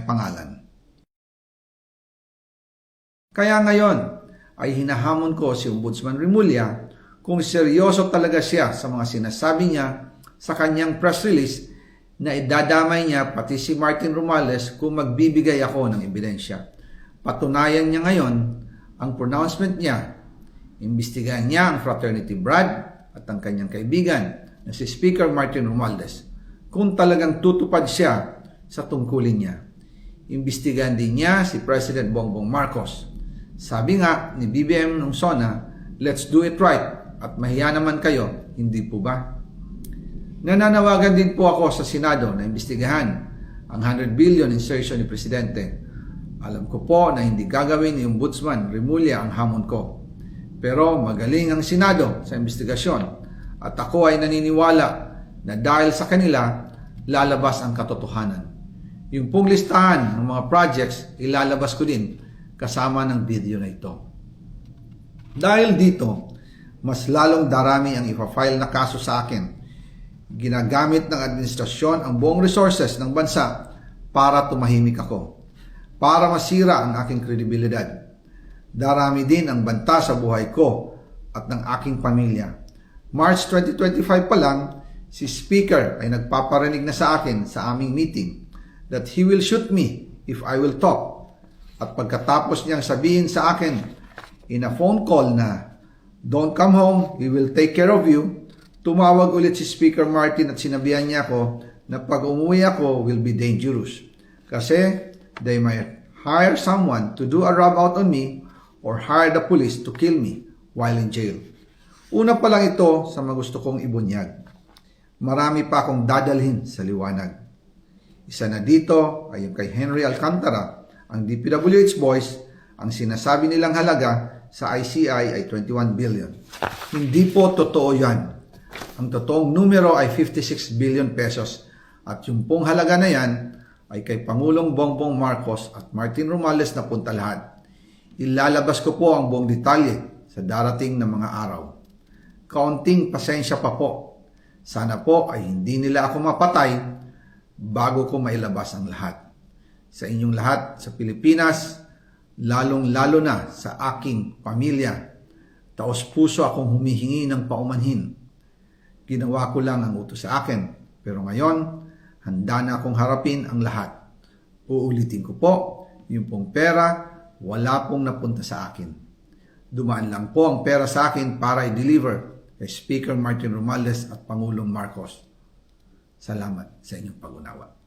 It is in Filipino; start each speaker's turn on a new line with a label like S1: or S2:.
S1: pangalan. Kaya ngayon ay hinahamon ko si Ombudsman Remulla kung seryoso talaga siya sa mga sinasabi niya sa kanyang press release na idadamay niya pati si Martin Romualdez kung magbibigay ako ng ebidensya. Patunayan niya ngayon ang pronouncement niya. Imbestigahan niya ang Fraternity Brad at ang kanyang kaibigan na si Speaker Martin Romualdez kung talagang tutupad siya sa tungkulin niya. Imbestigahan din niya si President Bongbong Marcos. Sabi nga ni BBM nung SONA, let's do it right at mahiya naman kayo, hindi po ba? Nananawagan din po ako sa Senado na imbestigahan ang 100 billion insertion ni Presidente. Alam ko po na hindi gagawin ni Ombudsman Remulla ang hamon ko. Pero magaling ang Senado sa investigasyon at ako ay naniniwala na dahil sa kanila, lalabas ang katotohanan. Yung pong listahan ng mga projects, ilalabas ko din kasama ng video na ito. Dahil dito, mas lalong darami ang ipa-file na kaso sa akin. Ginagamit ng administrasyon ang buong resources ng bansa para tumahimik ako, para masira ang aking kredibilidad. Darami din ang banta sa buhay ko at ng aking pamilya. March 2025 pa lang, si Speaker ay nagpaparinig na sa akin sa aming meeting that he will shoot me if I will talk. At pagkatapos niyang sabihin sa akin in a phone call na don't come home, we will take care of you, tumawag ulit si Speaker Martin at sinabihan niya ako na pag umuwi ako will be dangerous. Kasi they might hire someone to do a rub out on me or hire the police to kill me while in jail. Una pa lang ito sa mga gusto kong ibunyag. Marami pa akong dadalhin sa liwanag. Isa na dito ay yung kay Henry Alcantara, ang DPWH boys, ang sinasabi nilang halaga sa ICI ay 21 billion. Hindi po totoo yan. Ang totoong numero ay 56 billion pesos at yung pong halaga na yan ay kay Pangulong Bongbong Marcos at Martin Romualdez na punta lahat. Ilalabas ko po ang buong detalye sa darating na mga araw. Kaunting pasensya pa po. Sana po ay hindi nila ako mapatay bago ko mailabas ang lahat. Sa inyong lahat sa Pilipinas, lalong-lalo na sa aking pamilya, taos-puso akong humihingi ng paumanhin. Ginawa ko lang ang utos sa akin, pero ngayon, handa na akong harapin ang lahat. Uulitin ko po, yung pong pera, wala pong napunta sa akin. Dumaan lang po ang pera sa akin para i-deliver kay Speaker Martin Romualdez at Pangulong Marcos. Salamat sa inyong pag-unawa.